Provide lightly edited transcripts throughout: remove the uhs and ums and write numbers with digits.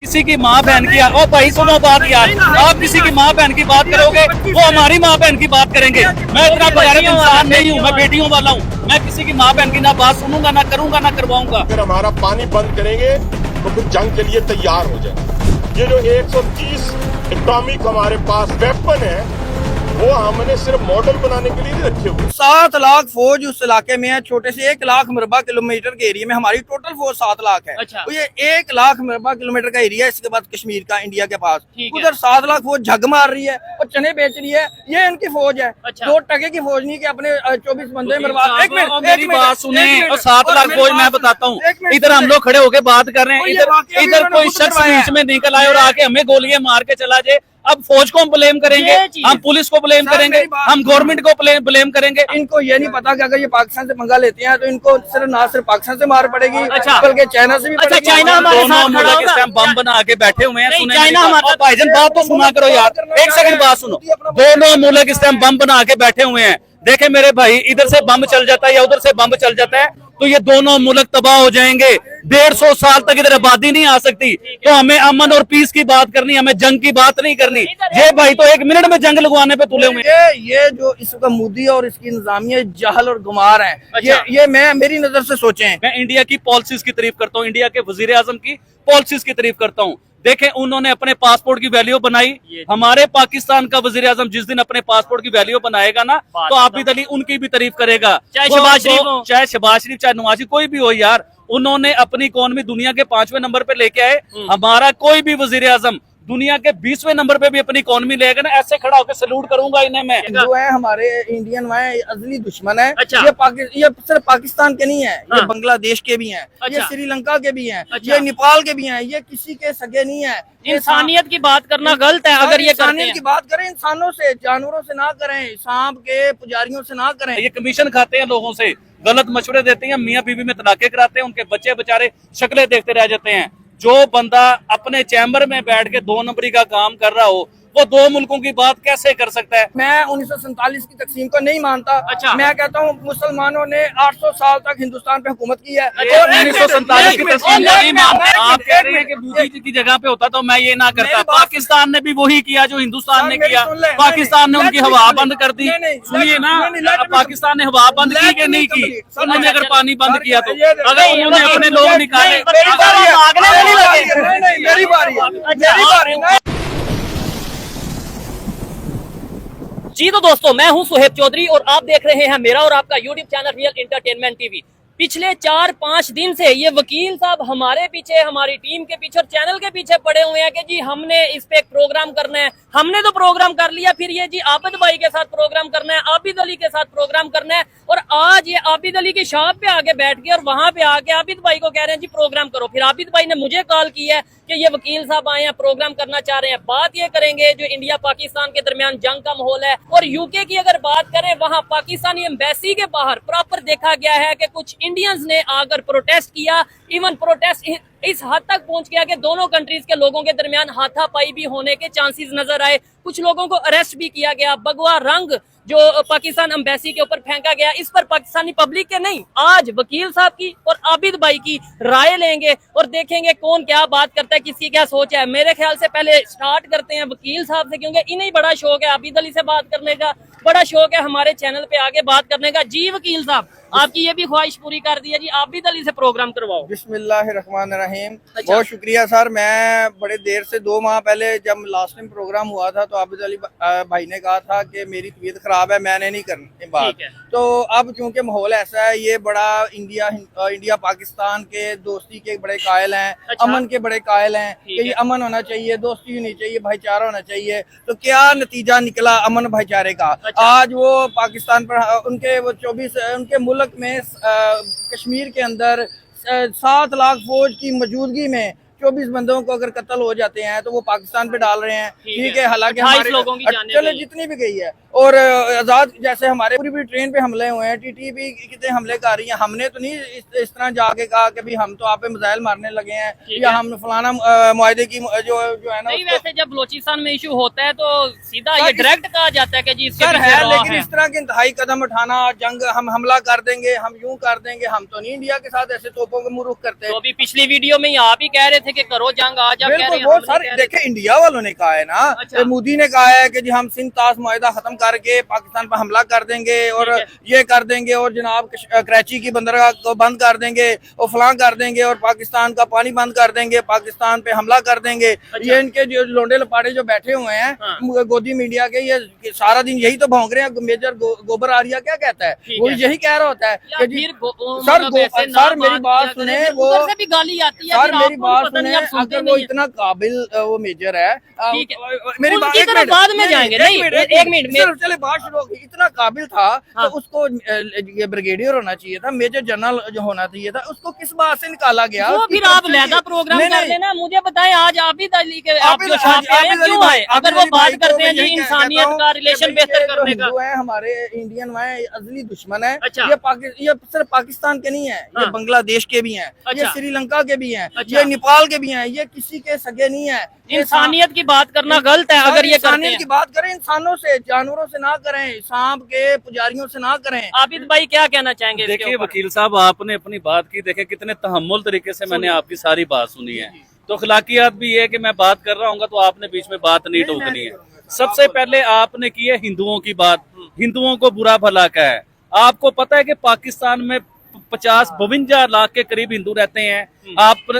किसी की माँ बहन की ओ भाई सुनो बात यार, आप किसी की माँ बहन की बात करोगे वो हमारी माँ बहन की बात करेंगे। मैं इतना गैरत इंसान नहीं हूँ, मैं बेटियों वाला हूँ। मैं किसी की माँ बहन की ना बात सुनूंगा, ना करूंगा, ना करवाऊंगा। अगर हमारा पानी बंद करेंगे तो फिर जंग के लिए तैयार हो जाए। ये जो 130 एटॉमिक हमारे पास वेपन है वो हमने सिर्फ मॉडल बनाने के लिए नहीं रखे हुए। 7 लाख फौज उस इलाके में है, छोटे से 1 लाख मरबा किलोमीटर के एरिया में हमारी टोटल फौज 7 लाख है। अच्छा। तो ये 1 लाख मरबा किलोमीटर का एरिया है, इसके बाद कश्मीर का इंडिया के पास। ठीक है। उधर 7 लाख फौज झग मार रही है और चने बेच रही है, ये इनकी फौज है। अच्छा। 2 टके की फौज नहीं कि अपने 24 बंदे मरवा। एक मिनट, मेरी बात सुने और 7 लाख फौज मैं बताता हूँ। एक मिनट इधर हम लोग खड़े होके बात कर रहे हैं, ये वाकया भी इधर उन्होंने कोई खुद शख्स करवाया बीच में निकल आए और आके हमें गोलियां मार के चला जाए। अब फौज को हम ब्लेम करेंगे, ये चीज़ हम पुलिस को ब्लेम सर, करेंगे, मेरी बात हम गवर्नमेंट को ब्लेम करेंगे। इनको ये नहीं पता कि अगर ये पाकिस्तान से पंगा लेते हैं तो इनको सिर्फ ना सिर्फ पाकिस्तान से मार पड़ेगी, अच्छा। बल्कि चाइना से भी अच्छा, पड़ेगी। चाइना हमारे दोनों साथ खड़ा मुल्क इस होगा। टाइम बम बना के बैठे हुए हैं। नहीं, सुने चाइना मेरी बात। हमारा- ओ भाईजान बात तो सुना करो यार, एक सेकंड बात सुनो। दोनों मुल्क इस टाइम बम बना के बैठे हुए हैं। देखे मेरे भाई, इधर से बम चल जाता है या उधर से बम चल जाता है तो ये दोनों मुल्क तबाह हो जाएंगे। 150 साल तक इधर आबादी नहीं आ सकती। तो हमें अमन और पीस की बात करनी, हमें जंग की बात नहीं करनी। ये भाई तो 1 मिनट में जंग लगवाने पे तुले हुए हैं। ये जो इसका मोदी और इसकी इंतजामिया जहल और गुमार है। अच्छा। ये मैं मेरी नजर से सोचें। मैं इंडिया की पॉलिसीज की तारीफ करता हूँ, इंडिया के वजीर आजम की पॉलिसीज की तारीफ करता हूँ। देखें, उन्होंने अपने पासपोर्ट की वैल्यू बनाई। हमारे पाकिस्तान का वजीर आजम जिस दिन अपने पासपोर्ट की वैल्यू बनाएगा ना, तो आबिद अली उनकी भी तारीफ करेगा। चाहे तो- शहबाज शरीफ तो- हो। चाहे शहबाज शरीफ, चाहे नवाज शरीफ, कोई भी हो यार। उन्होंने अपनी इकोनॉमी दुनिया के 5वें नंबर पे लेके आए। हमारा कोई भी वजीर आजम दुनिया के 20वें नंबर पे भी अपनी इकोनॉमी लेगा ना, ऐसे खड़ा होकर सैल्यूट करूंगा इन्हें मैं। जो है हमारे इंडियन वह अजली दुश्मन है। अच्छा। ये सिर्फ पाकिस्तान के नहीं है, ये हाँ। बांग्लादेश के भी हैं, ये अच्छा। श्रीलंका के भी हैं, अच्छा। ये नेपाल के भी हैं, ये किसी के सगे नहीं है। ये इंसानियत की बात करना गलत है अगर ये करते इंसानियत हैं। की बात करें, इंसानों से, जानवरों से ना करें, सांप के पुजारियों से ना करें। ये कमीशन खाते हैं लोगों से, गलत मशवरे देते हैं, मियाँ बीवी में तलाके कराते हैं, उनके बच्चे बेचारे शक्लें देखते रह जाते हैं। जो बंदा अपने चैम्बर में बैठ के 2 नंबरी का काम कर रहा हो, वो 2 मुल्कों की बात कैसे कर सकता है? मैं 1947 की तकसीम को नहीं मानता। अच्छा। मैं कहता हूँ मुसलमानों ने 800 साल तक हिंदुस्तान पे हुकूमत की है। अच्छा, और 1947 की तस्वीर नहीं मानते। आप कह रहे हैं कि मोदी जी की जगह पे होता तो मैं ये ना करता। मेरी बात- पाकिस्तान ने भी वही किया जो हिंदुस्तान ने मेरी किया। सुन ले। पाकिस्तान ने नहीं, उनकी नहीं, हवा नहीं, बंद कर दी। नहीं, नहीं, सुनिए ना, नहीं, नहीं, let me- पाकिस्तान ने हवा बंद की कि नहीं की? सर, उन्होंने अगर अच्छा, पानी बंद किया तो, ये- अगर उन्होंने अपने लोग निकाले। मेरी बारी है। मांगने में नहीं लगे। नहीं, नहीं, मेरी बारी है। अच्छा। मेरी बारी है। जी तो दोस्तों, मैं हूं सुहेब चौधरी और आप देख रहे हैं मेरा और आपका YouTube channel real entertainment TV. पिछले 4-5 दिन से ये वकील साहब हमारे पीछे, हमारी टीम के पीछे और चैनल के पीछे पड़े हुए हैं कि जी हमने इस पे एक प्रोग्राम करना है। हमने तो प्रोग्राम कर लिया, फिर ये जी आबिद भाई के साथ प्रोग्राम करना है, आबिद अली के साथ प्रोग्राम करना है। और आज ये आबिद अली की शॉप पे आके बैठ गए और वहां पे आके आबिद भाई को कह रहे हैं जी प्रोग्राम करो। फिर आबिद भाई ने मुझे कॉल की है कि ये वकील साहब आए हैं, प्रोग्राम करना चाह रहे हैं। बात ये करेंगे जो इंडिया पाकिस्तान के दरमियान जंग का माहौल है। और यूके की अगर बात करें, वहां पाकिस्तानी एम्बेसी के बाहर प्रॉपर देखा गया है कि कुछ इंडियंस ने आकर प्रोटेस्ट किया। इवन प्रोटेस्ट इस हद तक पहुंच गया कि दोनों कंट्रीज के लोगों के दरमियान हाथापाई भी होने के चांसेस नजर आए। कुछ लोगों को अरेस्ट भी किया गया। भगवा रंग जो पाकिस्तान एम्बेसी के ऊपर फेंका गया, इस पर पाकिस्तानी पब्लिक के नहीं, आज वकील साहब की और आबिद भाई की राय लेंगे और देखेंगे कौन क्या बात करता है, किसकी क्या सोच है। मेरे ख्याल से पहले स्टार्ट करते हैं वकील साहब से, क्योंकि इन्हें बड़ा शौक है आबिद अली से बात करने का, बड़ा शौक है हमारे चैनल पे आगे बात करने का। जी वकील साहब, आपकी ये भी ख्वाहिश पूरी कर दी है जी, आबिद अली से प्रोग्राम करवाओ। बिस्मिल्लाहिर्रहमानिर्रहीम। अच्छा। बहुत शुक्रिया सर। मैं बड़े देर से 2 माह पहले जब लास्ट टाइम प्रोग्राम हुआ था तो आबिद अली भाई ने कहा था कि मेरी तबीयत खराब है, मैंने नहीं करनी बात। ठीक है। तो अब चूंकि माहौल ऐसा है, ये बड़ा इंडिया पाकिस्तान के दोस्ती के बड़े कायल हैं। अच्छा। अमन के बड़े कायल हैं ठीक कि ये है। अमन होना चाहिए, दोस्ती होनी चाहिए, भाईचारा होना चाहिए। तो क्या नतीजा निकला अमन भाईचारे का? अच्छा। आज वो पाकिस्तान पर उनके वो 24 उनके मुल्क में कश्मीर के अंदर 7 लाख फौज की मौजूदगी में 24 बंदों को अगर कत्ल हो जाते हैं तो वो पाकिस्तान पे डाल रहे हैं। ठीक है, हालांकि 28 हमारे लोगों की जानें चलो गई। जितनी भी गई है। और आजाद जैसे हमारे पूरी पूरी ट्रेन पे हमले हुए हैं, टीटी भी कितने हमले कर रही हैं। हमने तो नहीं इस तरह जाके कहा कि भाई हम तो आप पे मिसाइल मारने लगे हैं ठीक या है। हम फलाना मुआहदे की जो है ना नहीं, उसको- वैसे जब बलोचिस्तान में इशू होता है तो सीधा सर, ये डायरेक्ट कहा जाता है कि जी इसके सर पीछे है, रॉ लेकिन है। इस तरह के इंतहाई कदम उठाना, जंग हम हमला कर देंगे, हम यूं कर देंगे, हम तो नहीं इंडिया के साथ ऐसे तोपों के मुंह रुख करते। तो अभी पिछली वीडियो में ही आप ही कह रहे थे थे कि करो जंग, आज आप कह रहे बिल्कुल हैं वो हम नहीं सर कह रहे। देखे इंडिया वालों ने कहा है ना, अच्छा। मोदी ने कहा है कि जी हम सिंध ताश मुआहिदा खत्म करके पाकिस्तान पर हमला कर देंगे और ये कर देंगे और जनाब कराची की बंदरगाह को बंद कर देंगे और फलां कर देंगे और पाकिस्तान का पानी बंद कर देंगे, पाकिस्तान पे हमला कर देंगे। ये इनके जो लोंडे लपाड़े जो बैठे हुए हैं गोदी मीडिया के, ये सारा दिन यही तो भौंक रहे हैं। मेजर गोबर आर्या क्या कहता है, वो यही कह रहा होता है कि जी सर मेरी बात सुने, वो से भी गाली आती है, सर फिर मेरी आपको बात पता नहीं, सुने, आप सुनते अगर नहीं वो हैं। इतना काबिल वो मेजर है, ठीक है। मेरी उनकी बात एक तरफ मिनट बाद में जाएंगे। नहीं, एक मिनट सिर्फ चले बात शुरू होगी। इतना काबिल था हाँ। तो उसको ये ब्रिगेडियर होना चाहिए था, मेजर जनरल जो होना चाहिए था, उसको किस बात से निकाला गया? तो उसकी फिर आप करप्शन लहदा की- प्रोग्राम नहीं, कर नहीं, लेना। मुझे बताएं आज आबिद अली के आप आबिद जो शाह पे आए आबिद अली क्यों भाई- आए? अगर आबिद वो अली बात भाई को करते हैं मैं जी यही इंसानियत कहता का हूं रिलेशन कि बेहतर ये जो करने का। हिंदू है हमारे इंडियन है, अजली दुश्मन है। अच्छा। ये सिर्फ पाकिस्तान के नहीं है, ये हाँ। बांग्लादेश के भी हैं, ये अच्छा। श्रीलंका के भी हैं, अच्छा। ये नेपाल के भी हैं, ये किसी के सगे नहीं है। ये इंसानियत की बात करना गलत है अगर ये करते इंसानियत हैं। की बात करें, इंसानों से, जानवरों से ना करें, सांप के पुजारियों से ना करें। आबिद भाई क्या कहना चाहेंगे इसके देखिए ऊपर? वकील साहब, आपने अपनी बात की, देखिए कितने तहम्मुल तरीके से मैंने आपकी सारी बात सुनी है। तो अखलाकियात भी ये है कि मैं बात कर रहा हूँ तो आपने बीच में बात नहीं टोकनी है। सबसे पहले आपने की है हिंदुओं की बात, हिंदुओं को बुरा भला का है। आपको पता है कि पाकिस्तान में 52 लाख के करीब हिंदू रहते हैं।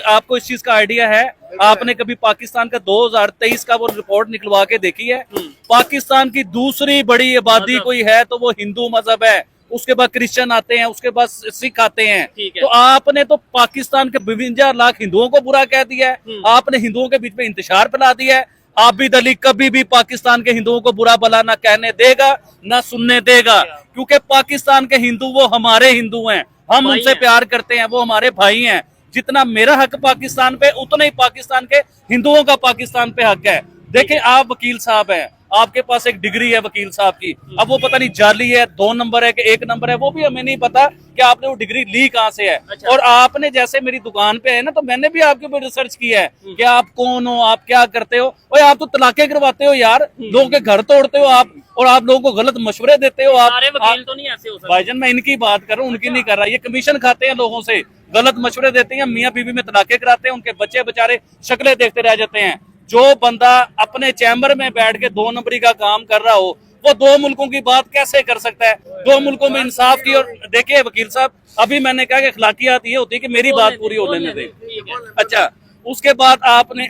आपको इस चीज का आइडिया है? आपने कभी पाकिस्तान का 2023 का वो रिपोर्ट निकलवा के देखी है? पाकिस्तान की दूसरी बड़ी आबादी कोई है तो वो हिंदू मजहब है, उसके बाद क्रिश्चियन आते हैं, उसके बाद सिख आते हैं। ठीक है। तो आपने तो पाकिस्तान के 52 लाख हिंदुओं को बुरा कह दिया है, आपने हिंदुओं के बीच में इंतशार फैला दिया है। आबिद अली कभी भी पाकिस्तान के हिंदुओं को बुरा भला ना कहने देगा ना सुनने देगा, क्योंकि पाकिस्तान के हिंदू वो हमारे हिंदू हैं, हम भाई उनसे हैं। प्यार करते हैं, वो हमारे भाई हैं। जितना मेरा हक पाकिस्तान पे, उतना ही पाकिस्तान के हिंदुओं का पाकिस्तान पे हक है। देखिए आप वकील साहब हैं, आपके पास एक डिग्री है वकील साहब की, अब वो पता नहीं जाली है, 2 नंबर है कि 1 नंबर है, वो भी हमें नहीं पता कि आपने वो डिग्री ली कहाँ से है। अच्छा। और आपने जैसे मेरी दुकान पे है ना, तो मैंने भी आपके ऊपर रिसर्च किया है कि आप कौन हो, आप क्या करते हो। और आप तो तलाके करवाते हो यार, लोगों के घर तोड़ते हो आप, और आप लोगों को गलत मशवरे देते हो आप। सारे वकील तो नहीं ऐसे हो सकते। भाईजान मैं इनकी बात कर रहा हूँ, उनकी नहीं कर रहा। ये कमीशन खाते हैं लोगों से, गलत मशवरे देते हैं, मियाँ बीवी में तलाके कराते हैं, उनके बच्चे बेचारे शक्लें देखते रह जाते हैं। जो बंदा अपने चैम्बर में बैठ के 2 नंबरी का काम कर रहा हो, वो 2 मुल्कों की बात कैसे कर सकता है? 2 मुल्कों में इंसाफ की। और देखिए वकील साहब, अभी मैंने कहा कि अखलाकियात ये होती है कि मेरी बात पूरी हो लेने दें। ठीक है। अच्छा, उसके बाद आपने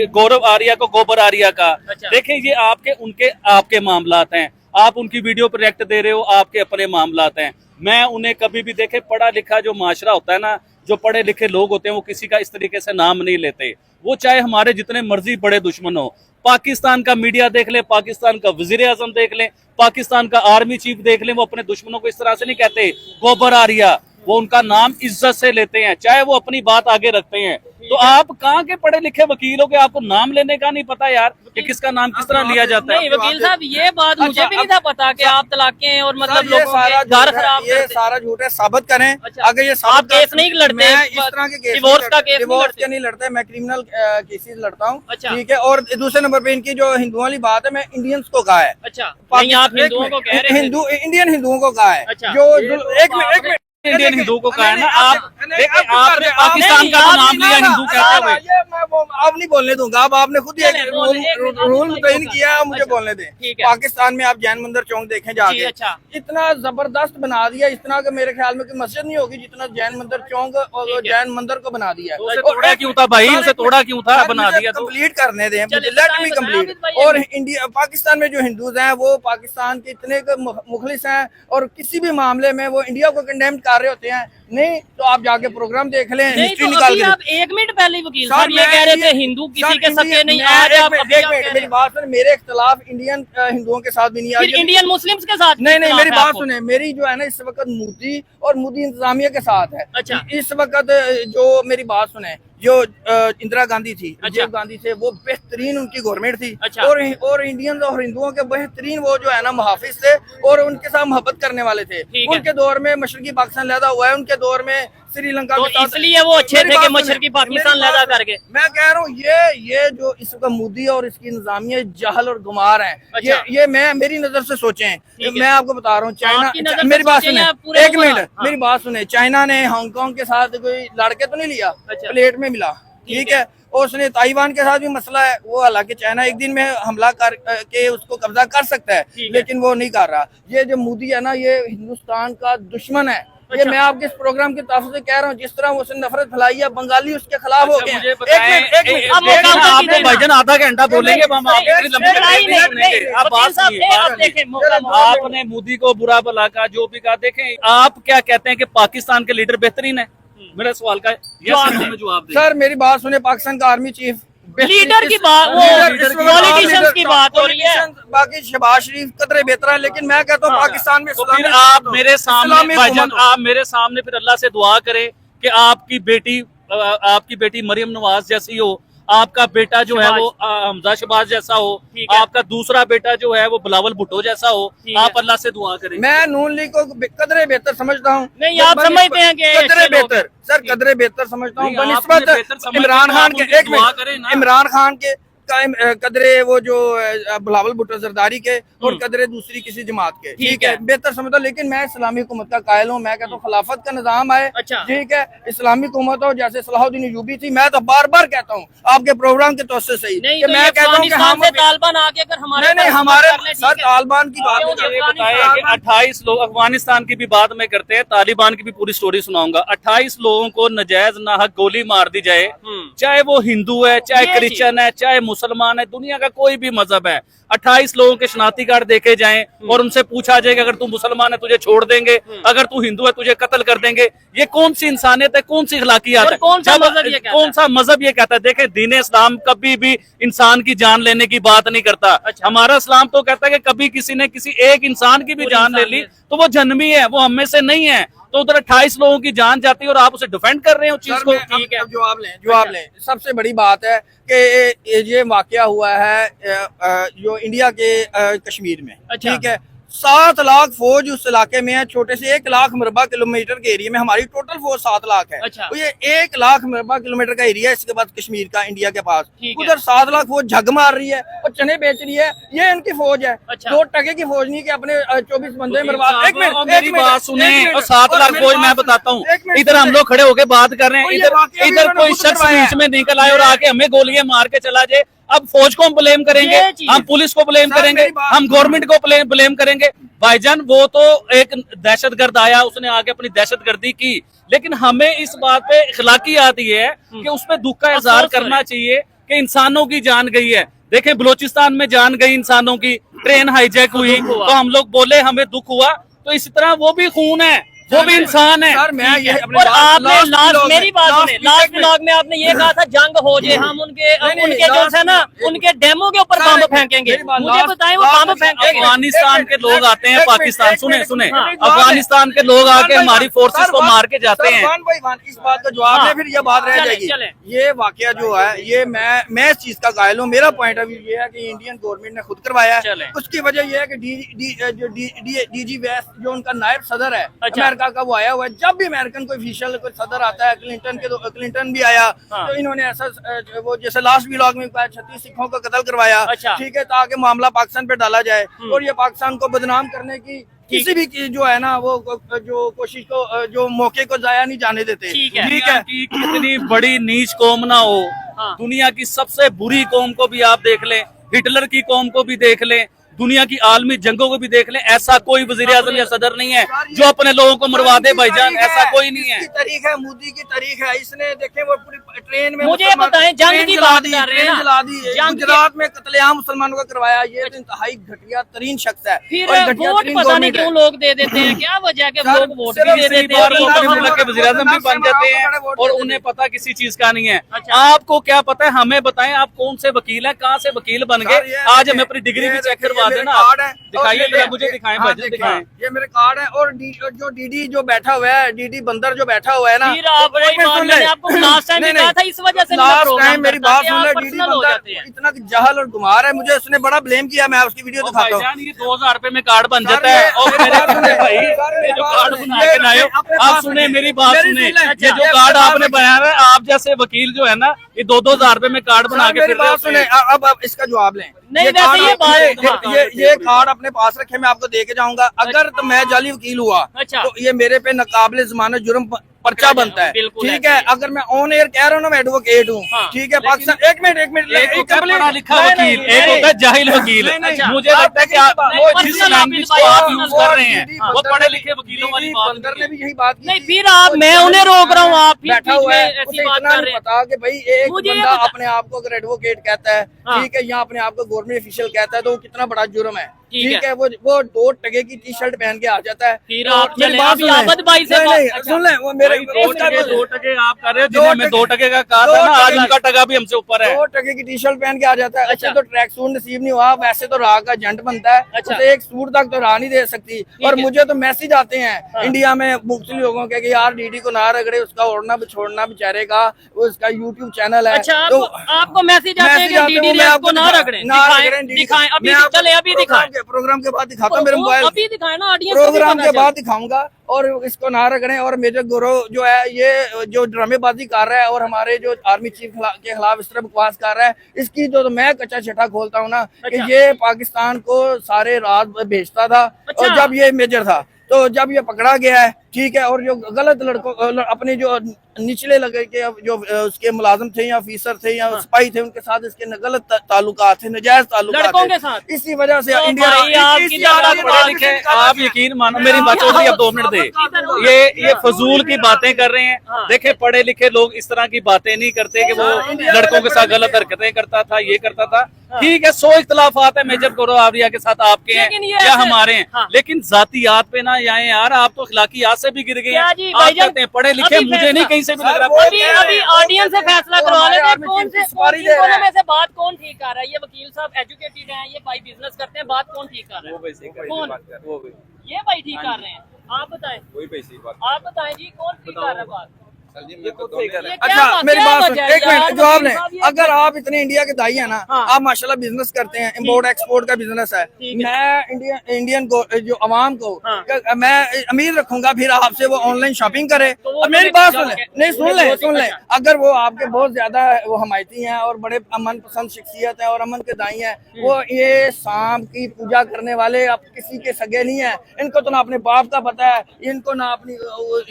गौरव आर्या को, गोबर आर्या का, अच्छा। देखिए ये आपके मामलात हैं, आप उनकी वीडियो पर रिएक्ट दे रहे हो, आपके अपने मामलात हैं। मैं उन्हें कभी भी, देखे पढ़ा लिखा जो माशरा होता है ना, जो पढ़े लिखे लोग होते हैं, वो किसी का इस तरीके से नाम नहीं लेते। वो चाहे हमारे जितने मर्जी बड़े दुश्मन हो, पाकिस्तान का मीडिया देख ले, पाकिस्तान का वजीर आजम देख ले, पाकिस्तान का आर्मी चीफ देख ले, वो अपने दुश्मनों को इस तरह से नहीं कहते गोबर आर्या, वो उनका नाम इज्जत से लेते हैं, चाहे वो अपनी बात आगे रखते हैं। तो आप कहाँ के पढ़े लिखे वकील हो कि आपको नाम लेने का नहीं पता यार कि किसका नाम किस तरह लिया जाता नहीं है? वकील साहब, ये बात मुझे भी नहीं था पता कि आप तलाके हैं और मतलब सर, ये लोगों सारा के घर झूठ है, खराब ये करते। सारा झूठ है, साबित करें। अच्छा। अगर ये आप साबित केस नहीं लड़ते? मैं इस तरह के केस डिवोर्स का केस नहीं डिवोर्स लड़ते? के नहीं लड़ते, मैं क्रिमिनल केसेस लड़ता हूँ। अच्छा। ठीक है। और दूसरे नंबर पे इनकी जो हिंदुओं वाली बात है, मैं इंडियंस को कहा है, अच्छा, नहीं आप हिंदुओं को कह रहे हैं। हिंदू इंडियन हिंदुओं को कहा है। अच्छा। जो एक मिनट इंडियन हिंदू को कहा है ना, नहीं, आप नहीं, देखिए, आप आपने आप- पाकिस्तान का आप- तो नाम लिया हिंदू कहते हुए। ये मैं आप नहीं बोलने दूंगा, अब आपने खुद ही चलें, बोलें, एक मिनट, आप रूल नहीं मुतय्यन बोलना। किया है, मुझे अच्छा, बोलने दें। ठीक है। पाकिस्तान में आप जैन मंदिर चौक देखें जी, जाके, अच्छा। इतना जबरदस्त बना दिया, इस तरह का मेरे ख्याल में कोई मस्जिद नहीं होगी जितना जैन मंदिर चौक और ठीक है। जैन मंदिर को बना दिया उसे तोड़ा क्यों था भाई? उसे तोड़ा क्यों था? बना दिया तो। कंप्लीट करने दें, चलिए, लेट बताएं, मी बताएं, कंप्लीट। आबिद भाई, और इंडिया पाकिस्तान में जो हिंदूज हैं वो पाकिस्तान के इतने मुखलिस हैं, और किसी भी मामले में वो इंडिया को कंडेम कर रहे होते हैं। नहीं तो आप जाके प्रोग्राम देख लें, नहीं हिस्ट्री तो निकाल अभी के। आप 1 मिनट पहले वकील सर, साहब ये मैं कह रहे थे ये- हिंदू किसी सर, के सके इंडियन- नहीं, मैं- आज एक आप मिनट, अभी एक आप मिनट, कह रहे मेरी हैं। बात सुन, मेरे इख्तलाफ इंडियन हिंदुओं के साथ भी नहीं फिर आज। इंडियन मुस्लिम्स के साथ नहीं नहीं, इख्तिलाफ मेरी है बात आपको? सुने, मेरी जो है ना इस वक्त मोदी और मोदी इंतजामिया के साथ है। अच्छा। इस वक्त जो मेरी बात सुने, जो इंदिरा गांधी थी, अच्छा। राजीव गांधी थे, वो बेहतरीन उनकी गवर्नमेंट थी। अच्छा। और इंडियन और हिंदुओं के बेहतरीन वो जो है ना मुहाफिज थे, और उनके साथ मोहब्बत करने वाले थे। ठीक है। उनके दौर में मशरकी पाकिस्तान लैदा हुआ है, उनके दौर में श्रीलंका तो के साथ। इसलिए वो अच्छे मेरी थे बात कि सुने, मशरकी पाकिस्तान मेरी बात लैदा सुने। करके। मैं कह रहा हूँ ये जो इस वक्त मोदी और इसकी इंतजामिया जहल और गुमार है। अच्छा। ये मैं मेरी नजर से सोचें, ठीक है। मैं आपको बता रहा हूँ, आपकी नज़र चाइना, से मेरी बात सोचें सुने, या पूरे एक ओवरऑल? मिनट, हाँ। मेरी बात सुने, चाइना ने हांगकांग के साथ कोई लड़के तो नहीं लिया, अच्छा। प्लेट में मिला। ठीक है। और उसने ताइवान के साथ भी मसला है, वो हालांकि चाइना एक दिन में हमला कर के उसको कब्जा कर सकता है, लेकिन वो नहीं कर रहा। ये जो मोदी है ना, ये हिंदुस्तान का दुश्मन है। ये मैं आपके इस प्रोग्राम के ताफ़ से कह रहा हूँ, जिस तरह उसने नफरत फैलाई है, बंगाली उसके खिलाफ हो गए हैं। आपको भाईजान आधा घंटा बोलेंगे, आपने मोदी को बुरा भला का जो भी कहा। देखें, आप क्या कहते हैं कि पाकिस्तान के लीडर बेहतरीन है? मेरे सवाल का जवाब दें। सर मेरी बात सुने, पाकिस्तान का आर्मी चीफ लीडर की बात, वो पॉलिटिशियंस की बात हो रही है। बाकी शहबाज शरीफ कतरे बेहतर है, लेकिन मैं कहता हूँ पाकिस्तान में तो फिर आप मेरे सामने भाईजान, आप मेरे सामने फिर अल्लाह से दुआ करें कि आपकी बेटी मरियम नवाज जैसी हो, आपका बेटा जो है वो हमजा शहबाज जैसा हो, आपका दूसरा बेटा जो है वो बिलावल भुट्टो जैसा हो। आप अल्लाह से दुआ करें। मैं नून लीग को कदरे बेहतर समझता हूँ। नहीं, आप समझते हैं कि कदरे बेहतर, सर कदरे बेहतर समझता हूँ बनिस्बत इमरान खान के। एक मिनट, इमरान खान के कदरे वो जो बिलावल भुट्टो जरदारी के, और कदरे दूसरी किसी जमात के, ठीक है, बेहतर समझता। लेकिन मैं इस्लामी हुकूमत का कायल हूँ। मैं कहता हूँ खिलाफत का निजाम आए, ठीक है, इस्लामी हुकूमत हो, जैसे सलाहुद्दीन अय्यूबी थी। मैं तो बार बार कहता हूँ आपके प्रोग्राम के तौर से सही, मैं कहता हूँ कि हम तालिबान आके अगर हमारे नहीं हमारे सर तालिबान की बात 28 लोग, अफगानिस्तान की भी बात में करते हैं, तालिबान की भी पूरी स्टोरी सुनाऊंगा। 28 लोगों को नजायज नाहक गोली मार दी जाए, चाहे वो हिंदू है, चाहे क्रिश्चियन है, चाहे मुसलमान है, दुनिया का कोई भी मजहब है। 28 लोगों के शनाख्ती कार्ड देखे जाएं और उनसे पूछा जाए कि अगर तू मुसलमान है तुझे छोड़ देंगे, अगर तू हिंदू है तुझे कत्ल कर देंगे। ये कौन सी इंसानियत है, कौन सी अखलाकियात है, कौन सा मजहब ये कहता है? देखें, दीन इस्लाम कभी भी इंसान की जान लेने की बात नहीं करता। हमारा इस्लाम तो कहता है कि कभी किसी ने किसी एक इंसान की भी जान ले ली तो वो जन्मी है, वो हम में से नहीं है। तो उधर 28 लोगों की जान जाती है और आप उसे डिफेंड कर रहे हो चीज को। ठीक है, जवाब लें। सबसे बड़ी बात है कि ये वाकया हुआ है जो इंडिया के कश्मीर में, ठीक है। 7 लाख फौज उस इलाके में है, छोटे से 1 लाख मरबा किलोमीटर के एरिया में। हमारी टोटल फौज 7 लाख है। तो ये 1 लाख मरबा किलोमीटर का एरिया है। इसके बाद कश्मीर का इंडिया के पास, उधर 7 लाख फौज झग मार रही है और चने बेच रही है। ये इनकी फौज है, 2 टके की फौज नहीं कि अपने 24 बंदे मरवा। एक मिनट, मेरी बात सुने। और 7 लाख फौज मैं बताता हूँ, इधर हम लोग खड़े होके बात कर रहे हैं, इधर कोई शख्स बीच में निकल आए और आके हमें गोलियां मार के चला जाए। अब फौज को हम ब्लेम करेंगे, हम पुलिस को ब्लेम करेंगे, हम गवर्नमेंट को ब्लेम करेंगे। भाईजान, वो तो एक दहशतगर्द आया, उसने आके अपनी दहशतगर्दी की, लेकिन हमें इस बात पे इखलाकी आती है कि उस पे दुख का इजहार करना चाहिए कि इंसानों की जान गई है। देखें, बलोचिस्तान में जान गई इंसानों की, ट्रेन हाईजैक हुई तो हम लोग बोले हमें दुख हुआ, तो इसी तरह वो भी खून है, वो भी इंसान है। सर मैं ये और आपने मेरी बात सुने, लास्ट ब्लॉग में आपने ये कहा था जंग हो जाए हम उनके जो है ना उनके डेमो के ऊपर बम फेंकेंगे। मुझे बताएं वो बम फेंकेंगे। अफगानिस्तान के लोग आते हैं पाकिस्तान, सुने अफगानिस्तान के लोग आके हमारी फोर्सेस को मार के जाते हैं। इस बात का जवाब है, फिर ये बात रह जाएगी। ये वाकया जो है, ये मैं इस चीज का कायल हूँ। मेरा पॉइंट ऑफ व्यू ये है कि इंडियन गवर्नमेंट ने खुद करवाया है। उसकी वजह ये है कि DG वेस्ट जो उनका नायब सदर है अमेरिका का, वो आया हुआ है। जब भी अमेरिकन कोई ऑफिशियल कोई सदर आता है, क्लिंटन भी आया, तो इन्होंने ऐसा वो जैसे लास्ट व्लॉग में 36 सिखों को कत्ल करवाया, ठीक है, ताकि मामला पाकिस्तान पे डाला जाए और ये पाकिस्तान को बदनाम करने की किसी भी जो है ना वो जो कोशिश को, जो मौके को जाया नहीं जाने देते। ठीक है, कितनी बड़ी नीच कौम ना हो, दुनिया की सबसे बुरी कौम को भी आप देख लें, हिटलर की कौम को भी देख लें, दुनिया की आलमी जंगों को भी देख लें, ऐसा कोई वजीर आजम या सदर नहीं है जो अपने लोगों को मरवा दे। भाईजान, ऐसा कोई नहीं है। तारीख है, मोदी की तारीख है। इसने देखे वो पूरी ट्रेन में, मुझे बताएं, जंग की बात कर रहे हैं ना, जला दी, गुजरात में कत्लेआम मुसलमानों का करवाया। ये तो इंतहाई घटिया तरीन शख्स है। फिर वोट पता नहीं क्यों लोग दे देते हैं, क्या वजह के लोग वोट भी दे देते हैं, वजीर आजम भी बन जाते हैं और उन्हें पता किसी चीज का नहीं है। आपको क्या पता है? हमें बताएं, आप कौन से वकील हैं, कहाँ से वकील बन गए? आज हमें अपनी डिग्री भी चेक करवा देना। दिखाइए जरा, मुझे दिखाएं भाईजान, दिखाएं। ये मेरे कार्ड है। और जो डीडी जो बैठा हुआ है, डीडी बंदर जो बैठा हुआ है ना, मैंने आपको लास्ट टाइम कहा था इस वजह से मेरी बात सुन ले, डीडी बंदर इतना जहल और गुमार है, मुझे उसने बड़ा ब्लेम किया। मैं उसकी वीडियो दिखाता हूँ। ये 2000 रुपए में कार्ड बन जाता है। और भाई जो कार्ड बना के लाए हो, आप सुने मेरी बात सुने, ये जो कार्ड आपने बनाया है, आप जैसे वकील जो है ना, ये 2-2 में कार्ड बना के मेरी बात सुने। अब इसका जवाब लें। नहीं, ये कार्ड अपने पास रखे, मैं आपको दे के जाऊंगा। अगर तो मैं जाली वकील हुआ तो ये मेरे पे नाकाबिले जमानत जुर्म पर्चा बनता है, बिल्कुल ठीक है। अगर मैं ऑन एयर कह रहा हूँ ना मैं एडवोकेट हूँ, ठीक है। पाकिस्तान एक मिनट एक होता है पढ़ा लिखा वकील, एक होता है जाहिल वकील। मुझे लगता है कि आप वो जिस लैंग्वेज को आप यूज कर रहे हैं वो पढ़े लिखे वकीलों वाली बात बंदर ने भी यही बात की नहीं, थी। फिर आप मैं उन्हें रोक रहा हूँ, आप बैठा हुआ है, ऐसी उसे बात इतना कर नहीं रहे हैं। पता कि भाई एक मुझे ये बंदा बता- अपने आप को अगर एडवोकेट कहता है, हाँ। ठीक है, यहाँ अपने आप को गवर्नमेंट ऑफिशियल कहता है, तो वो कितना बड़ा जुर्म है, ठीक ठीक है। वो 2 टके की टी शर्ट पहन के आ जाता है। फिर तो आप मेरी चले, बात अभी सुने। आबद भाई से नहीं, बात- नहीं, अच्छा। सुन ले, वो मेरे 2 टके आप कर रहे हो, जिन्हें मैं 2 टके का कहा था ना, आज उनका टका भी हमसे ऊपर है। 2 टके की टी शर्ट पहन के आ जाता है। अच्छा। अच्छा, तो ट्रैक सूट नसीब नहीं हुआ, वैसे तो राह का जंट बनता है, अच्छा। उसे एक सूट तक तो राह नहीं दे सकती। और है। मुझे तो मैसेज आते हैं हाँ। इंडिया में मुख्तलिफ लोगों के कि यार डीडी को ना रगड़े, उसका ओढ़ना छोड़ना बेचारे का, उसका यूट्यूब चैनल है। अच्छा, तो आपको मैसेज आते हैं कि डीडी मैं रियाज आपको को ना रगड़ें, दिखाएं अभी, मैं आपको चले अभी दिखाएं, प्रोग्राम के बाद दिखाता हूँ मेरे वो मोबाइल, अभी दिखाएं ना, ऑडियंस को भी प्रोग्राम पता के चले। बाद दिखाऊंगा। और इसको ना रगड़ें। और मेजर गौरव जो है ये जो ड्रामेबाजी कर रहा है और हमारे जो आर्मी चीफ के खिलाफ इस तरह बकवास कर रहा है, इसकी तो मैं कच्चा छठा खोलता हूँ ना कि अच्छा। ये पाकिस्तान को सारे रात भेजता था। अच्छा। और जब ये मेजर था, तो जब ये पकड़ा गया है, ठीक है, और जो गलत लड़कों अपने जो निचले लगे के जो उसके मुलाजिम थे या ऑफिसर थे या सिपाही थे, उनके साथ इसके गलत ताल्लुकात थे, नजायज ताल्लुकात लड़कों थे। के साथ? इसी वजह से तो इंडिया भाई आपकी ज्यादा पढ़े लिखे, आप यकीन मानो, मेरी बातों से अब 2 मिनट दे, ये फजूल की बातें कर रहे हैं। देखे पढ़े लिखे लोग इस तरह की बातें नहीं करते कि वो लड़कों के साथ गलत हरकतें करता था, ये करता था, ठीक है। 100 इख्तलाफात है मेजर गौरव आवलिया के साथ आपके हैं लेकिन ये या ऐसे- हमारे हैं, हाँ। लेकिन जातियात पे ना आए यार, आप तो अखलाकियात से भी गिर गए क्या हैं। जी, आप भाईजान, कहते हैं पढ़े लिखे, अभी मुझे फैसला- नहीं कहीं से भी लग सर, रहा। अभी ऑडियंस से फैसला वो करवा हमारे लेते हैं, आर्मी कौन चीफ से की सुपारी इन दे रहा दोनों है। में से बात कौन ठीक कर रहा है? ये वकील साहब एजुकेटेड हैं, ये भाई बिजनेस करते हैं, बात कौन ठीक कर रहा है? कौन? ये भाई ठीक कर रहे हैं, आप बताएं, आप बताएं जी, कौन ठीक कर रहा है बात? ये क्या अच्छा, बात- मेरी क्या बात सुन, वजह है एक यार? मिनट जवाब लें। साहब, ये- अगर आप इतने इंडिया के दाई हैं ना, हाँ। आप माशाल्लाह बिजनेस करते हैं, इम्पोर्ट एक्सपोर्ट का बिजनेस है, ठीक है। मैं इंडियन को जो अवाम को हाँ। मैं अमीर रखूंगा, फिर आपसे वो ऑनलाइन शॉपिंग करे। तो वो अब मेरी तो बात चलो, सुन ले, चलो, नहीं सुन ले, अच्छा। अगर वो आपके बहुत ज्यादा वो हमायती हैं और बड़े अमन पसंद शख्सियत है और अमन के दाई हैं, वो ये सांप की पूजा करने वाले अब किसी के सगे नहीं है। इनको तो ना अपने बाप का पता है, इनको ना अपनी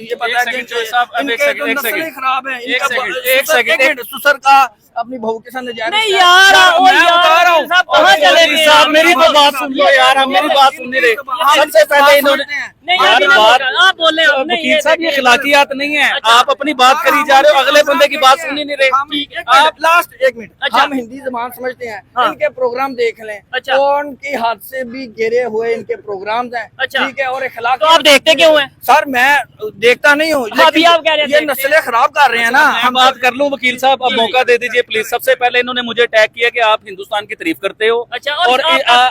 ये पता है सेकंड चोर साहब, अब एक इनके सेकंड, तो एक नस्लें सेकंड। खराब है। एक सेकंड, ससुर का अपनी बहू के साथ नजायज नहीं रिश्ता है। यार, ओ मैं यार, बता रहा हूँ, साहब कहाँ चले गए साहब आप? मेरी तो बात सुन लो यार, हम मेरी बात सुन नहीं रहे। सबसे पहले इन्होंने नहीं यार अभी ना बात, बोला, आप बोले अब नहीं, वकील ये साहब ये देखिए, अखलाकियात नहीं है, अच्छा। आप अपनी बात करी जा रहे हो, अगले बंदे की बात सुन ही नहीं रहे। आप लास्ट एक मिनट, अच्छा। हम हिंदी जबान समझते हैं, हाँ। इनके प्रोग्राम देख लें, अच्छा। कौन की हाथ से भी गिरे हुए इनके प्रोग्राम्स हैं, अच्छा। ठीक है। और अखलाक तो आप देखते क्यों हैं? सर मैं देखता नहीं हूँ, हाँ, अभी आप कह रहे थे ये देखते नस्लें खराब कर रहे हैं ना। मैं बात कर लूं वकील साहब, अब मौका दे दीजिए प्लीज। सबसे पहले इन्होंने मुझे टैग किया कि आप हिंदुस्तान की तारीफ करते हो, अच्छा, और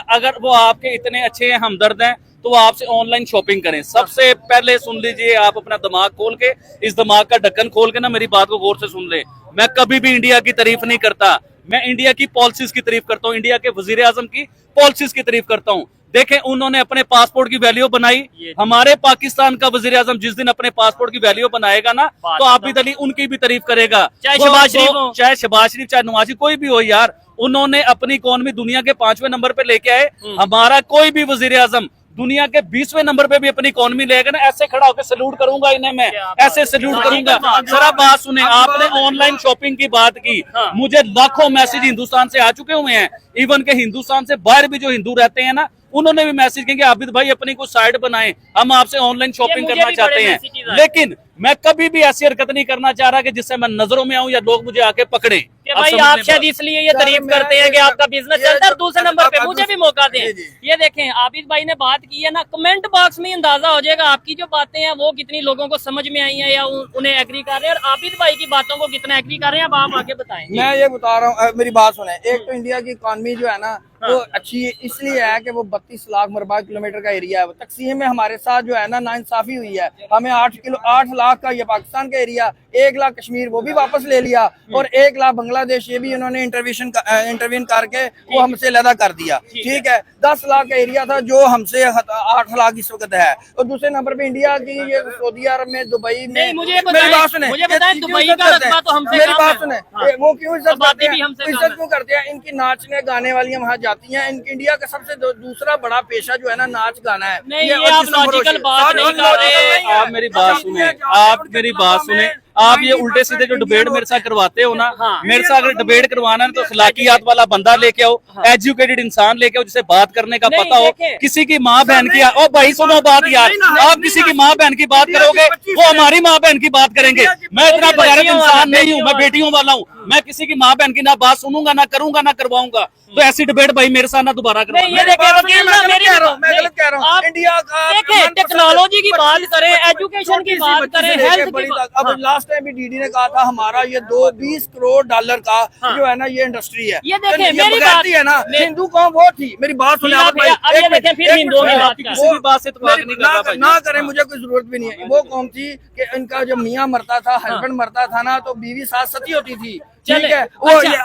अगर वो आपके इतने अच्छे हैं, हमदर्द हैं, तो वो आपसे ऑनलाइन शॉपिंग करें। सबसे पहले सुन लीजिए, आप अपना दिमाग खोल के, इस दिमाग का ढक्कन खोल के ना मेरी बात को गौर से सुन ले। मैं कभी भी इंडिया की तारीफ नहीं करता, मैं इंडिया की पॉलिसीज की तारीफ करता हूँ, इंडिया के वजीर आजम की पॉलिसीज की तारीफ करता हूँ। देखें, उन्होंने अपने पासपोर्ट की वैल्यू बनाई, हमारे पाकिस्तान का वजीर आजम जिस दिन अपने पासपोर्ट की वैल्यू बनाएगा ना, तो आबिद अली उनकी भी तारीफ करेगा, चाहे शहबाज शरीफ हो, चाहे शहबाज शरीफ, चाहे नवाज शरीफ, कोई भी हो यार। उन्होंने अपनी इकोनॉमी दुनिया के 5वें नंबर पे लेके आए। हमारा कोई भी वजीर आजम दुनिया के 20वें नंबर पे भी अपनी इकोनॉमी लेगा ना, ऐसे खड़ा होकर सैल्यूट करूंगा इन्हें, मैं ऐसे सैल्यूट करूंगा। जरा बात सुने, आपने ऑनलाइन शॉपिंग की बात की, मुझे लाखों मैसेज हिंदुस्तान से आ चुके हुए हैं, इवन के हिंदुस्तान से बाहर भी जो हिंदू रहते हैं ना, उन्होंने भी मैसेज किया कि आबिद भाई अपनी कुछ साइट बनाएं, हम आपसे ऑनलाइन शॉपिंग करना चाहते हैं। लेकिन मैं कभी भी ऐसी हरकत नहीं करना चाह रहा कि जिससे मैं नजरों में आऊं या लोग मुझे आके पकड़े। कि भाई आप शायद इसलिए ये तारीफ करते हैं कि आपका बिजनेस चलता है, दूसरे नंबर पे मुझे भी मौका दें। ये देखें, आबिद भाई ने बात की है ना, कमेंट बॉक्स में अंदाजा हो जाएगा आपकी जो बातें हैं वो कितनी लोगों को समझ में आई हैं या उन्हें एग्री कर रहे हैं, और आबिद भाई की बातों को कितना एग्री कर रहे हैं, अब आप आगे बताएं। मैं ये बता रहा हूँ, मेरी बात सुने। एक तो इंडिया की इकॉनमी जो है ना, वो अच्छी इसलिए है कि वो 32 लाख मरबा किलोमीटर का एरिया है। तकसीम में हमारे साथ जो है ना नाइंसाफी हुई है। हमें 8 लाख का ये पाकिस्तान का एरिया, 1 लाख कश्मीर वो भी वापस ले लिया, और 1 लाख बांग्लादेश ये भी उन्होंने इंटरवीन करके वो हमसे अलहदा कर दिया, ठीक है। 10 लाख का एरिया था जो हमसे 8 लाख इस वक्त है। और दूसरे नंबर पे इंडिया की ये सऊदी अरब में, दुबई में, नहीं, मुझे मेरी बात सुने, बताएं दुबई का रस्ता तो हमसे मेरी कम बात है। सुने, हाँ। वो क्यों इज्जत बातें करते भी हैं, हमसे कम इज्जत है। क्यों करते हैं? इनकी नाचने गाने वाली वहाँ जाती हैं। इनकी इंडिया का सबसे दूसरा बड़ा पेशा जो है ना नाच गाना है। नहीं, ये आप लॉजिकल बात नहीं कर रहे। आप मेरी बात सुने, आप मेरी बात सुने, आप ये उल्टे सीधे जो डिबेट मेरे साथ करवाते हो ना, मेरे साथ अगर डिबेट करवाना है तो अखलाकियात वाला बंदा लेके आओ, एजुकेटेड इंसान लेके आओ, जिसे बात करने का पता हो। किसी की माँ बहन की, ओ भाई सुनो बात यार, आप किसी की माँ बहन की बात करोगे, वो हमारी माँ बहन की बात करेंगे। मैं इतना बेगैरत इंसान नहीं हूँ, मैं बेटियों वाला हूँ। मैं किसी की माँ बहन की ना बात सुनूंगा, ना करूंगा, ना करवाऊंगा। तो ऐसी डिबेट भाई मेरे साथ ना दोबारा करो। ये देखें वकील साहब, मेरी मैं गलत कह रहा हूँ। आप इंडिया का देखें, टेक्नोलॉजी की बात करें, एजुकेशन की बात करें, हेल्थ की बात। अब लास्ट टाइम भी डीडी ने कहा था हमारा ये 20 करोड़ डॉलर का जो है ना ये इंडस्ट्री है। ये देखें, तो मेरी बात है ना, हिंदू कौम वो थी। मेरी बात सुनिए आप भाई, अब ये देखें, फिर हिंदुओं की बात किसी भी बात से तो नहीं कर रहा भाई। ना करें, मुझे कोई जरूरत भी नहीं है। वो कौम थी कि इनका जब मियाँ मरता था, हस्बैंड मरता था ना, तो बीवी साथ सती होती थी। ठीक है, वो ये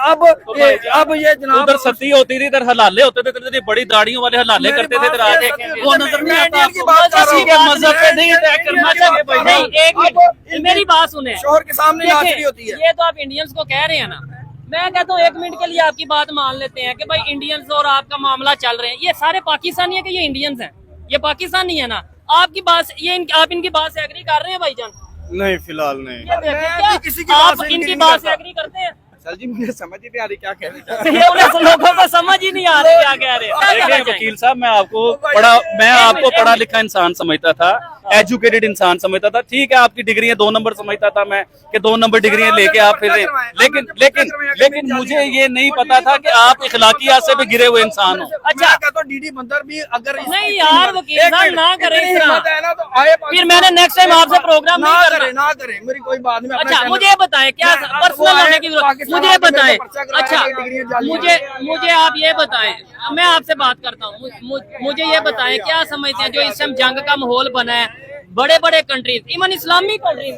अब ये जनाब उधर सती होती थी, इधर हलाले होते थे, इतनी बड़ी दाढ़ियों वाले हलाले करते थे। इधर आके वो नजर नहीं आता आपको? मजहब पे नहीं अटैक करना चाहिए भाई। नहीं, एक मिनट मेरी बात सुने। शोहर के सामने नाचनी होती है। ये तो आप इंडियंस को कह रहे हैं ना, मैं कहता हूँ 1 मिनट के लिए आपकी बात मान लेते हैं कि भाई इंडियंस और आपका मामला चल रहे हैं, ये सारे पाकिस्तानी है कि ये इंडियंस हैं? ये पाकिस्तानी है ना? आपकी बात आप इनकी बात से एग्री कर रहे हैं भाईजान? नहीं, फिलहाल नहीं। ये देखें, मैं क्या भी किसी की बात आप से इनकी agree बात नहीं से एग्री करते हैं? सर जी मुझे समझ ही नहीं आ रही क्या कह रहे ये उन्हें लोगों को समझ ही नहीं आ रही क्या कह रहे हैं। देखिए वकील साहब, मैं आपको पढ़ा लिखा इंसान समझता था, एजुकेटेड इंसान समझता था। ठीक है, आपकी डिग्रियां 2 नंबर समझता था मैं कि 2 नंबर डिग्रियां लेके आप फिर रहे। लेकिन मुझे ये नहीं पता था कि आप इखलाकियात से भी गिरे हुए इंसान हो। अच्छा, तो डीडी बंदर भी अगर नहीं यार वकील साहब ना करें इस तरह। है ना तो आए फिर मैंने नेक्स्ट टाइम आपसे प्रोग्राम नहीं करना। ना करें, मेरी कोई बात नहीं। अच्छा मुझे बताएं, क्या पर्सनल होने की जरूरत, मुझे बताएं। अच्छा मुझे आप ये बताएं, मैं आपसे बात करता हूँ, मुझे ये बताएं क्या समझते हैं जो इस टाइम जंग का माहौल बना है, बड़े बड़े कंट्रीज, इवन इस्लामिक कंट्रीज,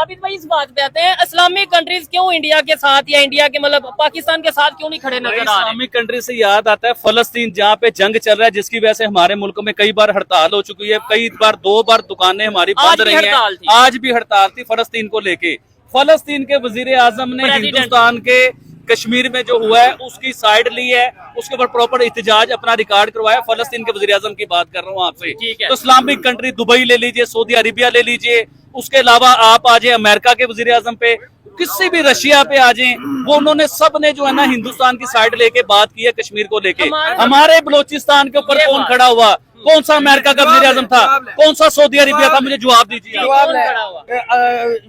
अभी भाई इस बात पे आते हैं, इस्लामिक कंट्रीज क्यों इंडिया के साथ या इंडिया के मतलब पाकिस्तान के साथ क्यों नहीं खड़े नजर आ रहे? इस्लामिक कंट्री से याद आता है फलस्तीन, जहाँ पे जंग चल रहा है, जिसकी वजह से हमारे मुल्क में कई बार हड़ताल हो चुकी है, कई बार 2 बार दुकानें हमारी बंद रही हैं। आज भी हड़ताल थी फलस्तीन को लेके। फलस्तीन के वजीर आजम ने हिंदुस्तान के कश्मीर में जो हुआ है उसकी साइड ली है, उसके ऊपर प्रॉपर एहतजाज अपना रिकॉर्ड करवाया। फलस्तीन के वजीर आजम की बात कर रहा हूँ आपसे। तो इस्लामिक कंट्री दुबई ले लीजिए, सऊदी अरेबिया ले लीजिए, उसके अलावा आप आ जाए अमेरिका के वजीर आजम पे, किसी भी रशिया पे आ जाए, वो उन्होंने सब ने जो है ना हिंदुस्तान की साइड लेके बात की है कश्मीर को लेके। हमारे बलोचिस्तान के ऊपर कौन खड़ा हुआ? कौन सा अमेरिका का वज़ीर आज़म था? कौन सा सऊदी अरेबिया था? मुझे जवाब दीजिए।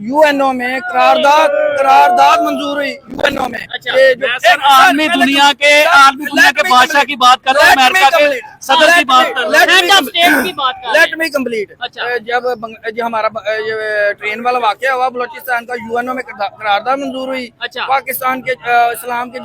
यूएनओ में करारदाद मंजूर हुई यूएनओ में। आलमी दुनिया के बादशाह की बात कर रहे हैं, अमेरिका के सदर की बात कर रहे हैं। Let me complete. जब हमारा ट्रेन वाला वाकया हुआ बलोचिस्तान का, यूएनओ में करारदाद मंजूर हुई। पाकिस्तान के इस्लाम के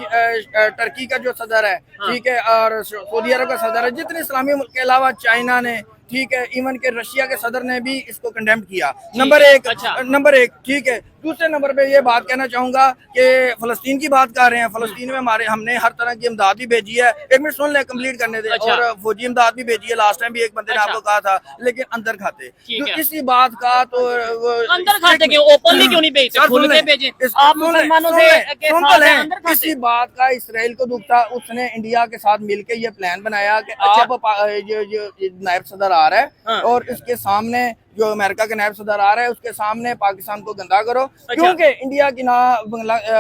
टर्की का जो सदर है, ठीक है, और सऊदी अरब का सदर है, जितने इस्लामी मुल्क के अलावा चाइना ने, ठीक है, इवन के रशिया के सदर ने भी इसको कंडेम किया। नंबर एक, ठीक है। दूसरे नंबर पे ये बात कहना चाहूंगा कि फलस्तीन की बात कर रहे हैं। फलस्तीन में हमने हर तरह की इमदाद भी भेजी है। 1 मिनट सुन ले, कंप्लीट करने दे। और फौजी इमदाद भी भेजी है। लास्ट टाइम भी एक बंदे ने आपको कहा था, लेकिन अंदर खाते। तो इसी बात का तो अंदर खाते क्यों, ओपनली क्यों नहीं भेजते? खुल के भेजें। आप मुसलमानों से इसी बात का इसराइल को दुख था, उसने इंडिया के साथ मिलकर ये प्लान बनाया कि आप नायब सदर आ रहा है और इसके सामने जो अमेरिका के नायब सदर आ रहा है उसके सामने पाकिस्तान को गंदा करो। क्योंकि इंडिया की ना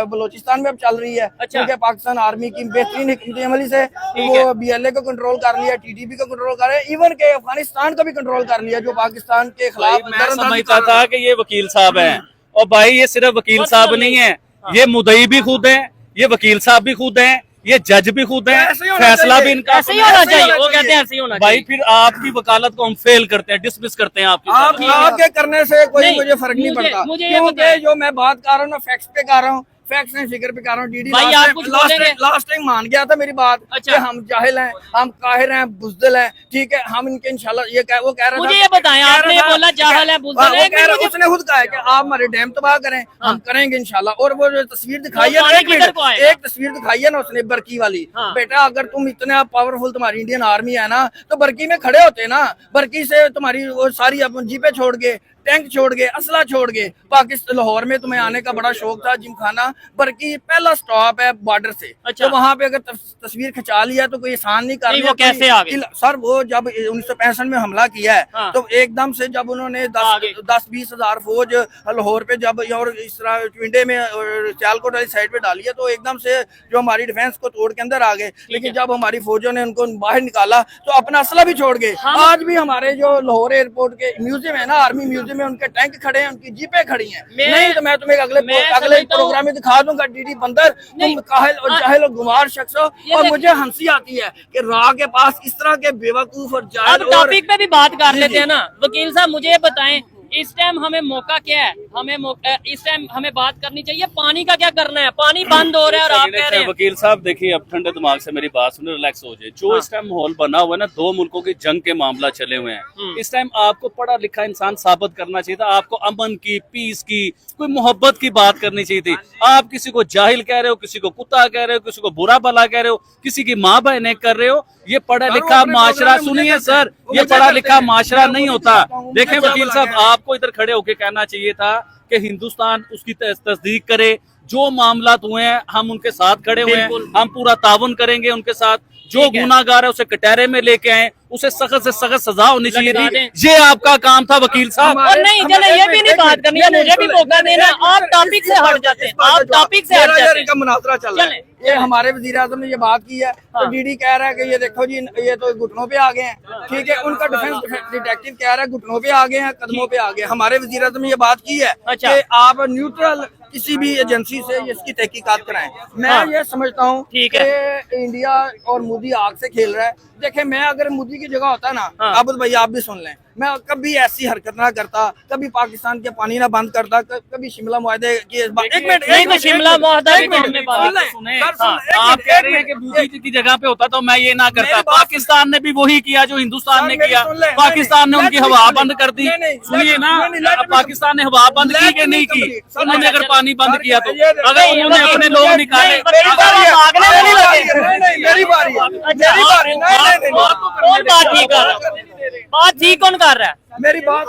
बलोचिस्तान में अब चल रही है, क्योंकि पाकिस्तान आर्मी की बेहतरीन हिकमत अमली से वो BLA को कंट्रोल कर लिया, TTP को कंट्रोल कर रहे हैं, इवन के अफगानिस्तान को भी कंट्रोल कर लिया, जो पाकिस्तान के खिलाफ। मैं समझता था कि ये वकील साहब हैं, और भाई ये सिर्फ वकील साहब नहीं है, ये मुदई भी खुद है, ये वकील साहब भी खुद है, ये जज भी खुद है, फैसला भी इनका ऐसे ही होना चाहिए। वो कहते हैं ऐसे ही होना चाहिए। भाई फिर आपकी वकालत को हम फेल करते हैं, डिसमिस करते हैं आपके करने से कोई मुझे फर्क नहीं पड़ता, क्योंकि जो मैं बात कर रहा हूँ ना फैक्ट्स पे कर रहा हूँ, फैक्ट्स एंड फिगर पे कर रहा हूँ। डीडी लास्ट टाइम मान गया था मेरी बात कि हम जाहिल हैं, हम काहिर हैं, बुज़दिल हैं, ठीक है, हम इनके इंशाल्लाह वो कह रहा था। मुझे ये बताएं, आपने ये बोला जाहिल है, बुज़दिल है, उसने खुद कहा है कि आप हमारे डैम तबाह करें, हम करेंगे इंशाल्लाह। और वो जो तस्वीर दिखाई है, एक तस्वीर दिखाई है ना उसने बरकी वाली, बेटा अगर तुम इतने पावरफुल तुम्हारी इंडियन आर्मी है ना, तो बरकी में खड़े होते ना, बरकी से तुम्हारी वो सारी जीपे छोड़ के टैंक छोड़ गए, असला छोड़ गए। पाकिस्तान लाहौर में तुम्हें आने का बड़ा शौक था, जिमखाना बल्कि पहला स्टॉप है बॉर्डर से। अच्छा। तो वहाँ पे अगर तस्वीर खिंचा लिया तो कोई एहसान नहीं कर नहीं, लिया। वो कैसे आ गए? सर वो जब 1965 में हमला किया है हाँ। तो एकदम से जब उन्होंने आगे। 10-20 हजार फौज लाहौर पे जब और इस तरह ट्विंडे में सियालकोट वाली साइड पे डाली है तो एकदम से जो हमारी डिफेंस को तोड़ के अंदर आ गए। लेकिन जब हमारी फौजों ने उनको बाहर निकाला तो अपना असला भी छोड़ गए। आज भी हमारे जो लाहौर एयरपोर्ट के म्यूजियम है ना, आर्मी म्यूजियम में उनके टैंक खड़े हैं, उनकी जीपें खड़ी हैं। नहीं तो मैं तुम्हें अगले प्रोग्राम में दिखा दूंगा। डीडी बंदर, तुम काहिल और जाहिल और गुमार शख्स हो। और मुझे हंसी आती है कि राह के पास इस तरह के बेवकूफ और जाहिल अब टॉपिक पे भी बात कर लेते हैं ना। वकील साहब मुझे ये बताएं, इस टाइम हमें मौका क्या है? इस टाइम हमें बात करनी चाहिए पानी का क्या करना है? पानी बंद हो रहा है और आप कह रहे हैं। वकील साहब देखिए, अब ठंडे दिमाग से मेरी बात सुने, रिलैक्स हो जाए। जो इस टाइम माहौल बना हुआ है ना, दो मुल्कों की जंग के मामला चले हुए हैं। इस टाइम आपको पढ़ा लिखा इंसान साबित करना चाहिए था। आपको अमन की, पीस की, कोई मोहब्बत की बात करनी चाहिए थी। आप किसी को जाहिल कह रहे हो, किसी को कुत्ता कह रहे हो, किसी को बुरा भला कह रहे हो, किसी की माँ बहने कर रहे हो। ये पढ़ा लिखा माशरा, सुनिए सर, ये पढ़ा लिखा माशरा नहीं होता। देखें वकील साहब, आपको इधर खड़े होके कहना चाहिए था कि हिंदुस्तान उसकी तस्दीक करे। जो मामलात हुए हैं हम उनके साथ खड़े हुए हैं, हम पूरा ताउन करेंगे उनके साथ। जो गुनाहगार है उसे कटहरे में लेके आए, उसे सख्त से सख्त सजा होनी चाहिए थी। ये आपका काम था वकील साहब। और नहीं चले, ये भी नहीं बात करनी है, मुझे भी मौका देना। आप टॉपिक से हट जाते हैं, आप टॉपिक से हट जाते हैं। का मुनाजरा चल रहा है। ये हमारे वजीर आजम ने ये बात की है तो डीडी कह रहा है कि ये देखो जी, ये तो घुटनों पे आ गए हैं। ठीक है, उनका डिफेंस डिटेक्टिव कह रहा है घुटनों पे आ गए हैं, कदमों पे आ गए। हमारे वजीर आजम ने ये बात की है अच्छा। कि आप न्यूट्रल किसी भी एजेंसी से इसकी तहकीकात कराएं। मैं ये समझता हूँ ठीक कि इंडिया और मोदी आग से खेल रहा है। देखे, मैं अगर मोदी की जगह होता ना, अब भाई आप भी सुन लें, मैं कभी ऐसी हरकत ना करता, कभी पाकिस्तान के पानी ना बंद करता, कभी शिमला मुआहदे की एक मिनट, नहीं तो शिमला मुआहदा भी तो हमने बात सुने। आप कह रहे हैं कि मोदी जी की जगह पे होता तो मैं ये ना करता। पाकिस्तान ने भी वही किया जो हिंदुस्तान ने किया। पाकिस्तान ने उनकी हवा बंद कर दी। सुनिए ना, पाकिस्तान ने हवा बंद की कि नहीं की? उन्होंने अगर पानी बंद किया तो, अगर उन्होंने अपने लोग निकाले, मेरी बारी कौन बात ठीक कर रहा है? बात ठीक कौन कर रहा है? मेरी बात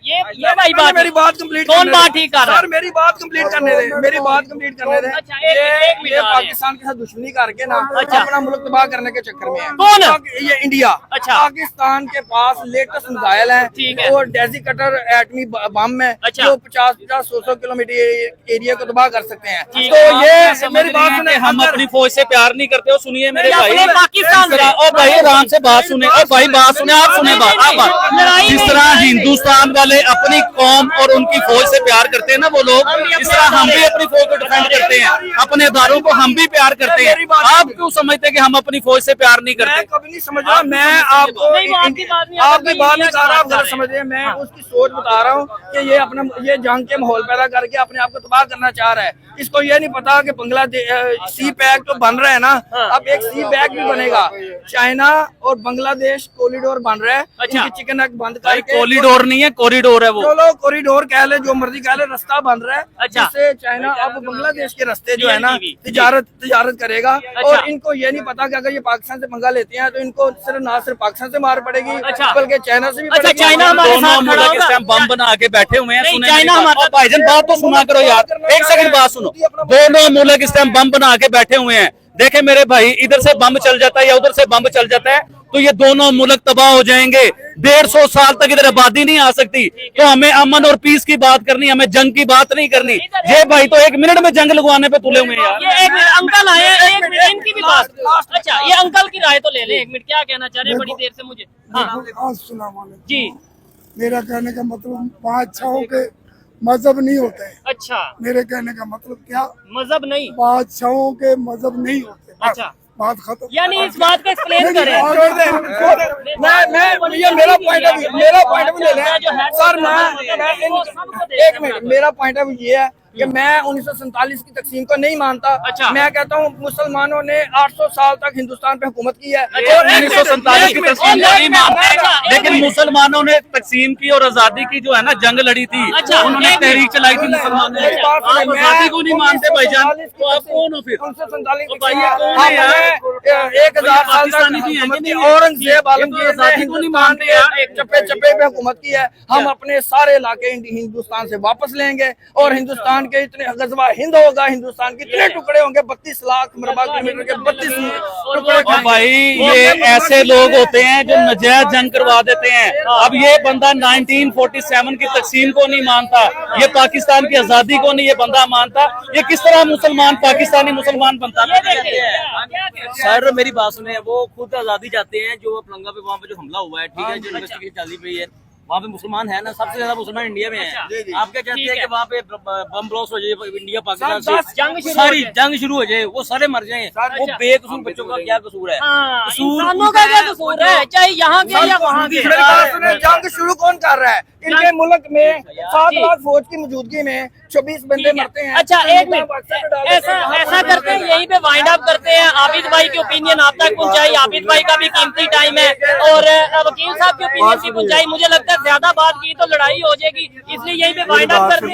ये भाई बात, मेरी बात कंप्लीट। कौन बात ठीक कर रहा है? सर मेरी बात कंप्लीट करने दे, मेरी बात कंप्लीट करने दे। अच्छा, एक मिनट ये आ रहे हैं। पाकिस्तान के साथ दुश्मनी करके ना अच्छा। अपना मुल्क तबाह करने के चक्कर में है। कौन? ये इंडिया। अच्छा। पाकिस्तान के पास लेटेस्ट मिसाइल ठीक है है। और डेजी कटर एटमी बम है अच्छा। जो 50-100 किलोमीटर एरिया को तबाह कर सकते हैं। ठीक तो है। ये मेरी बात सुने, हम अपनी फौज से प्यार नहीं करते हो। सुनिए मेरे नहीं, भाई, अपने पाकिस्तान से। और भाई आराम से बात सुने, और भाई बात सुने, आप सुने बात, आप बात। लड़ाई जिस नहीं, तरह लड़ाई नहीं। हिंदुस्तान वाले अपनी कौम और उनकी फौज से प्यार करते हैं ना वो लोग, इस तरह हम भी अपनी फौज को डिफेंड करते हैं, अपने इदारों को हम भी प्यार करते हैं। आप क्यों समझते हैं कि हम अपनी फौज से प्यार नहीं मैं करते? कभी नहीं समझ रहा। मैं आपको नहीं, वो आपकी बात नहीं, आपकी बात नहीं कर रहा, आप कर गलत रहे समझ रहे हैं। मैं उसकी सोच बता रहा हूँ कि ये अपना ये जंग के माहौल पैदा करके अपने आप को तबाह करना चाह रहा है। इसको ये नहीं पता कि बांग्लादेश सी पैक तो बन रहा है ना, अब एक सी पैक भी बनेगा। चाइना और बांग्लादेश कॉरिडोर बन रहा है। अच्छा। चिकन नेक बंद भाई करके कॉरिडोर नहीं है, कॉरिडोर है वो। चलो कॉरिडोर कह ले, जो मर्जी कह ले, रास्ता बन रहा है। अच्छा। जिससे चाइना अब बांग्लादेश के रास्ते जो है ना TLTV तिजारत करेगा। अच्छा। और इनको ये नहीं पता कि अगर ये पाकिस्तान से पंगा लेते हैं तो इनको ना सिर्फ पाकिस्तान से मार पड़ेगी, अच्छा। बल्कि चाइना से भी अच्छा, पड़ेगी। चाइना हमारे दोनों साथ खड़ा मुल्क इस होगा। टाइम बम बना के बैठे हुए हैं। नहीं, सुने चाइना मेरी बात। हमारे- भाईजान बात तो सुना करो यार, एक सेकंड बात सुनो। दोनों मुल्क इस टाइम बम बना के बैठे हुए हैं। देखे मेरे भाई, इधर से बम चल जाता है या उधर से बम चल जाता है तो ये दोनों मुल्क तबाह हो जाएंगे। 150 साल तक इधर आबादी नहीं आ सकती। तो हमें अमन और पीस की बात करनी, हमें जंग की बात नहीं करनी। ये भाई तो 1 मिनट में जंग लगवाने पे तुले हुए हैं यार। ये एक मिनट, अंकल आए हैं, एक मिनट इनकी भी बात। अच्छा, ये अंकल की राय तो ले ले। एक मिनट, क्या कहना चाह रहे हैं? बड़ी देर से मुझे। हाँ जी, मेरा कहने का मतलब बादशाहों के मजहब नहीं होते हैं। अच्छा, मेरे कहने का मतलब क्या, मजहब नहीं। बादशाहों के मजहब नहीं होते। बस, अच्छा। बात खत्म। यानी इस बात को एक्सप्लेन करें। मैं ये मेरा पॉइंट ऑफ व्यू ले लें सर। मैं एक मिनट, मेरा पॉइंट ऑफ व्यू ये है कि मैं 1947 की तकसीम को नहीं मानता। अच्छा। मैं कहता हूँ मुसलमानों ने 800 साल तक हिंदुस्तान पे हुकूमत की है। अच्छा, और 1947 की तकसीम को नहीं मानते, लेकिन मुसलमानों ने तकसीम की और आजादी की जो है ना जंग लड़ी थी, अच्छा, उन्होंने तहरीक चलाई थी मुसलमानों ने। मेरी बात सुनिए, आप मैं आजादी को नहीं मानते भाईजान, 1947 की तो आप कौन हो फिर? 1947 तो भाई ये कौन है यार? 1000 साल तक पाकिस्तानी भी हैं कि नहीं? औरंगजेब आलमगीर ये तो ने आजादी को नहीं हिंदुस्तान मानते पे यार। एक चप्पे चप्पे पे हुकूमत की है। हम अपने सारे इलाके हिंदुस्तान से वापस लेंगे और हिंदुस्तान के इतने गजवा हिंद होगा, हिंदुस्तान के इतने टुकड़े होंगे, 32 लाख मरबा किलोमीटर के 32 टुकड़े और भाई ये ऐसे लोग होते हैं जो नजायज जंग करवा देते हैं। अब ये बंदा 1947 की तकसीम को नहीं मानता, ये पाकिस्तान की आजादी को नहीं ये बंदा मानता, ये किस तरह मुसलमान पाकिस्तानी मुसलमान बनता है? सर मेरी बात सुने, वो खुद आजादी चाहते हैं। जो पलंगा पे वहाँ पे जो हमला हुआ है, ठीक है, जो इन्वेस्टिगेशन चल रही है, वहाँ पे मुसलमान है ना, सबसे ज्यादा मुसलमान इंडिया में है। आप क्या चाहते हैं कि वहाँ पे बम ब्लास्ट हो जाए इंडिया पाकिस्तान से, सारी जंग शुरू हो जाए, वो सारे मर जाए, वो बेकसूर बच्चों का क्या कसूर है? इंसानों का क्या कसूर है, चाहे यहाँ के या वहाँ के? मेरी बात सुनिए, जंग शुरू कौन कर रहा है? इनके मुल्क में 7 लाख फौज की मौजूदगी में 24 बंदे मरते हैं। अच्छा एक मिनट, ऐसा करते हैं, यहीं पे वाइंड अप करते हैं। आबिद भाई की ओपिनियन आप तक पहुंचाई, आबिद भाई का भी कीमती टाइम है, और वकील साहब की ओपिनियन भी पहुंचाई। मुझे लगता है ज्यादा बात की तो लड़ाई हो जाएगी, इसलिए यहीं पे वाइंड अप करते हैं।